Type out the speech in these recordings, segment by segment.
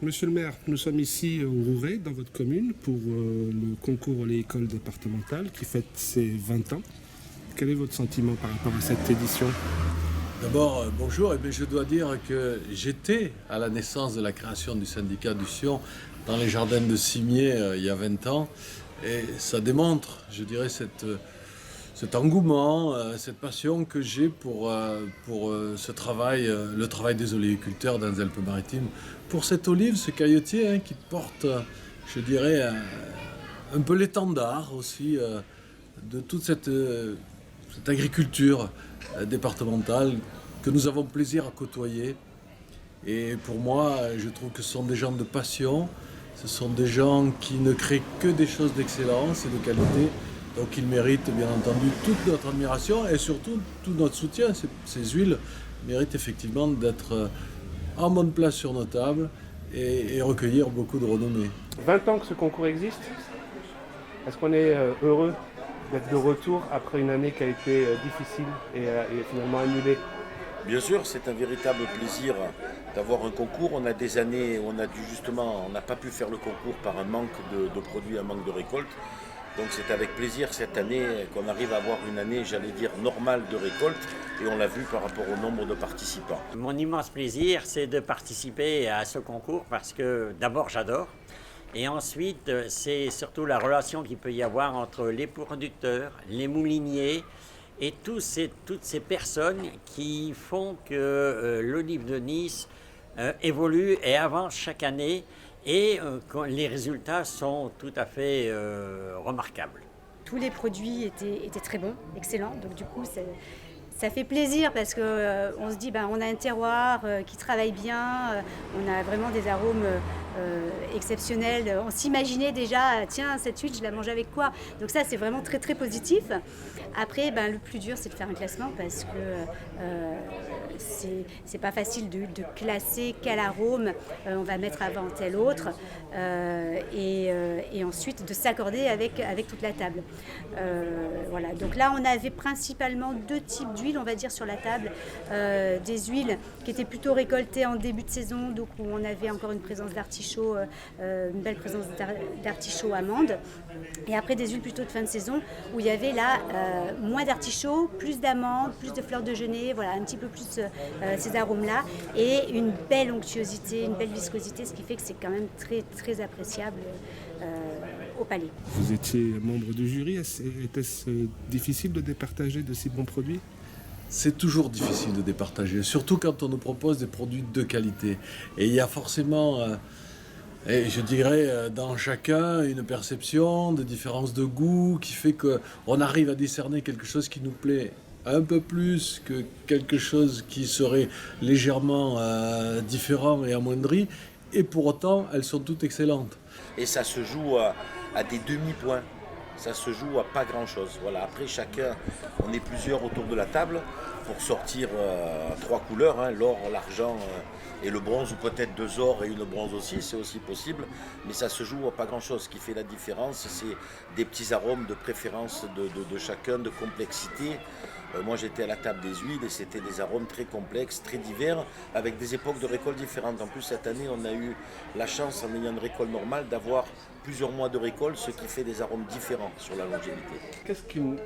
Monsieur le maire, nous sommes ici au Rouret, dans votre commune, pour le concours oléicole départemental qui fête ses 20 ans. Quel est votre sentiment par rapport à cette édition? D'abord, bonjour. Je dois dire que j'étais à la naissance de la création du syndicat du Sion dans les jardins de Cimier il y a 20 ans. Et ça démontre, je dirais, cet engouement, cette passion que j'ai pour ce travail, le travail des oléiculteurs dans les Alpes-Maritimes. Pour cette olive, ce caillotier qui porte, je dirais, un peu l'étendard aussi de toute cette agriculture départementale que nous avons plaisir à côtoyer. Et pour moi, je trouve que ce sont des gens de passion, ce sont des gens qui ne créent que des choses d'excellence et de qualité. Donc ils méritent bien entendu toute notre admiration et surtout tout notre soutien. Ces huiles méritent effectivement d'être en bonne place sur nos tables et recueillir beaucoup de renommée. 20 ans que ce concours existe. Est-ce qu'on est heureux d'être de retour après une année qui a été difficile et finalement annulée? Bien sûr, c'est un véritable plaisir d'avoir un concours. On a des années où on n'a pas pu faire le concours par un manque de produits, un manque de récolte. Donc c'est avec plaisir cette année qu'on arrive à avoir une année, j'allais dire, normale de récolte. Et on l'a vu par rapport au nombre de participants. Mon immense plaisir, c'est de participer à ce concours parce que d'abord j'adore. Et ensuite, c'est surtout la relation qu'il peut y avoir entre les producteurs, les mouliniers et toutes ces personnes qui font que l'olive de Nice évolue et avance chaque année. Et les résultats sont tout à fait remarquables. Tous les produits étaient très bons, excellents. Donc du coup, ça fait plaisir parce qu'on se dit on a un terroir qui travaille bien, on a vraiment des arômes exceptionnels. On s'imaginait déjà, tiens, cette huile, je la mange avec quoi? Donc ça, c'est vraiment très très positif. Après, le plus dur, c'est de faire un classement parce que c'est pas facile de classer quel arôme on va mettre avant tel autre et ensuite de s'accorder avec toute la table. Voilà. Donc là, on avait principalement deux types d'huiles, on va dire, sur la table. Des huiles qui étaient plutôt récoltées en début de saison, donc où on avait encore une présence d'artichaut, une belle présence d'artichaut amande. Et après, des huiles plutôt de fin de saison où il y avait là moins d'artichaut, plus d'amandes, plus de fleurs de genêt, voilà, un petit peu plus ces arômes-là, et une belle onctuosité, une belle viscosité, ce qui fait que c'est quand même très, très appréciable au palais. Vous étiez membre du jury, était-ce difficile de départager de si bons produits? C'est toujours difficile de départager, surtout quand on nous propose des produits de qualité. Et il y a forcément, et je dirais, dans chacun, une perception de différence de goût qui fait qu'on arrive à discerner quelque chose qui nous plaît un peu plus que quelque chose qui serait légèrement différent et amoindri. Et pour autant, elles sont toutes excellentes. Et ça se joue à des demi-points. Ça se joue à pas grand-chose. Voilà. Après, chacun, on est plusieurs autour de la table pour sortir trois couleurs, l'or, l'argent et le bronze, ou peut-être deux ors et une bronze aussi, c'est aussi possible. Mais ça se joue à pas grand-chose. Ce qui fait la différence, c'est des petits arômes de préférence de chacun, de complexité. Moi, j'étais à la table des huiles et c'était des arômes très complexes, très divers, avec des époques de récolte différentes. En plus, cette année, on a eu la chance, en ayant une récolte normale, d'avoir plusieurs mois de récolte, ce qui fait des arômes différents sur la longévité. Qu'est-ce qu'une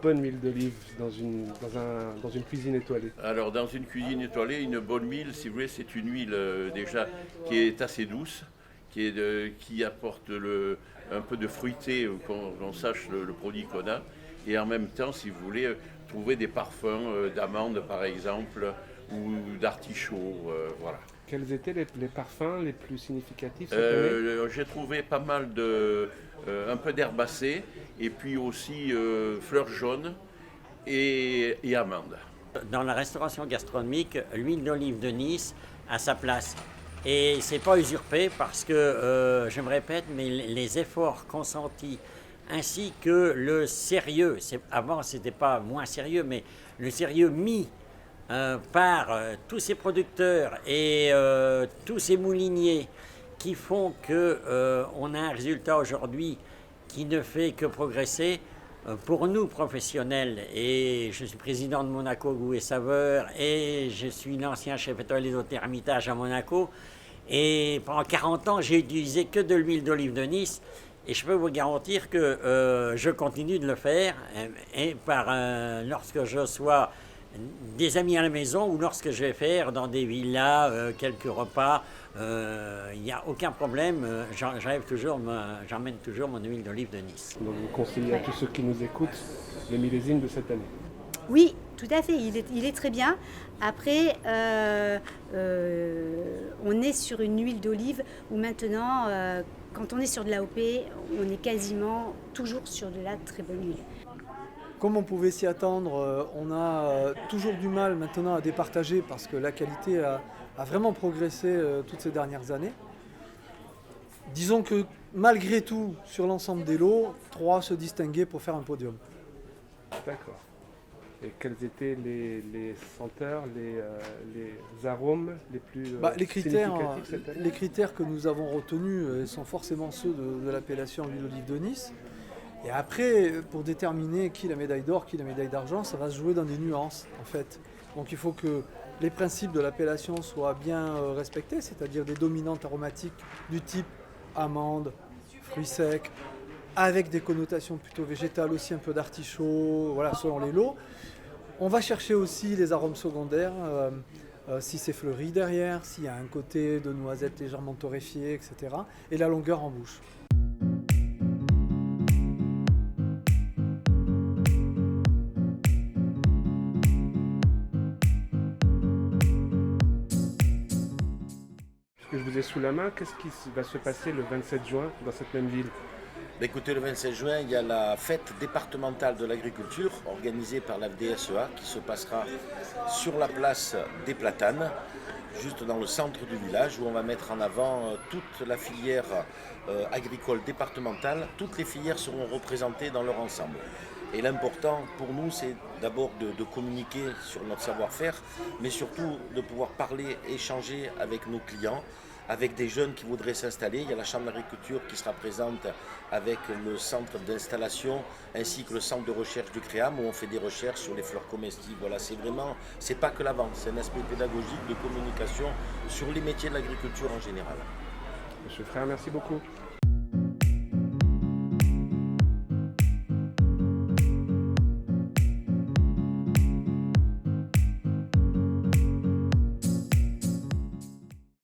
bonne huile d'olive dans une cuisine étoilée? Alors, dans une cuisine étoilée, une bonne huile, si vous voulez, c'est une huile déjà qui est assez douce, qui apporte un peu de fruité, qu'on sache le produit qu'on a, et en même temps, si vous voulez, trouver des parfums d'amandes, par exemple, ou d'artichaut, voilà. Quels étaient les parfums les plus significatifs cette année? J'ai trouvé pas mal un peu d'herbacées, et puis aussi fleurs jaunes et amandes. Dans la restauration gastronomique, l'huile d'olive de Nice a sa place. Et c'est pas usurpé parce que, je me répète, mais les efforts consentis ainsi que le sérieux, avant c'était pas moins sérieux, mais le sérieux mis par tous ces producteurs et tous ces mouliniers qui font qu'on a un résultat aujourd'hui qui ne fait que progresser. Pour nous professionnels, et je suis président de Monaco Goût et Saveur, et je suis l'ancien chef étoilé d'hôtel Hermitage à Monaco, Et pendant 40 ans, j'ai utilisé que de l'huile d'olive de Nice. Et je peux vous garantir que je continue de le faire. Et lorsque je sois des amis à la maison ou lorsque je vais faire dans des villas, quelques repas, il n'y a aucun problème. J'emmène toujours mon huile d'olive de Nice. Donc vous conseillez à tous ceux qui nous écoutent le millésime de cette année. Oui, tout à fait, il est très bien. Après, on est sur une huile d'olive où maintenant, quand on est sur de l'AOP, on est quasiment toujours sur de la très bonne huile. Comme on pouvait s'y attendre, on a toujours du mal maintenant à départager parce que la qualité a vraiment progressé toutes ces dernières années. Disons que malgré tout, sur l'ensemble des lots, 3 se distinguaient pour faire un podium. D'accord. Et quels étaient les senteurs, les arômes les plus significatifs cette année? Les critères que nous avons retenus sont forcément ceux de l'appellation huile d'olive de Nice. Et après, pour déterminer qui la médaille d'or, qui la médaille d'argent, ça va se jouer dans des nuances en fait. Donc il faut que les principes de l'appellation soient bien respectés, c'est-à-dire des dominantes aromatiques du type amande, fruits secs, avec des connotations plutôt végétales aussi, un peu d'artichaut, voilà, selon les lots. On va chercher aussi les arômes secondaires, si c'est fleuri derrière, s'il y a un côté de noisette légèrement torréfié, etc. Et la longueur en bouche. Ce que je vous ai sous la main, qu'est-ce qui va se passer le 27 juin dans cette même ville? Écoutez, le 27 juin, il y a la fête départementale de l'agriculture organisée par la FDSEA qui se passera sur la place des Platanes, juste dans le centre du village, où on va mettre en avant toute la filière agricole départementale. Toutes les filières seront représentées dans leur ensemble. Et l'important pour nous, c'est d'abord de communiquer sur notre savoir-faire, mais surtout de pouvoir parler, échanger avec nos clients, avec des jeunes qui voudraient s'installer. Il y a la Chambre d'agriculture qui sera présente avec le centre d'installation ainsi que le centre de recherche du CREAM où on fait des recherches sur les fleurs comestibles. Voilà, c'est pas que la vente, c'est un aspect pédagogique de communication sur les métiers de l'agriculture en général. Monsieur Frère, merci beaucoup.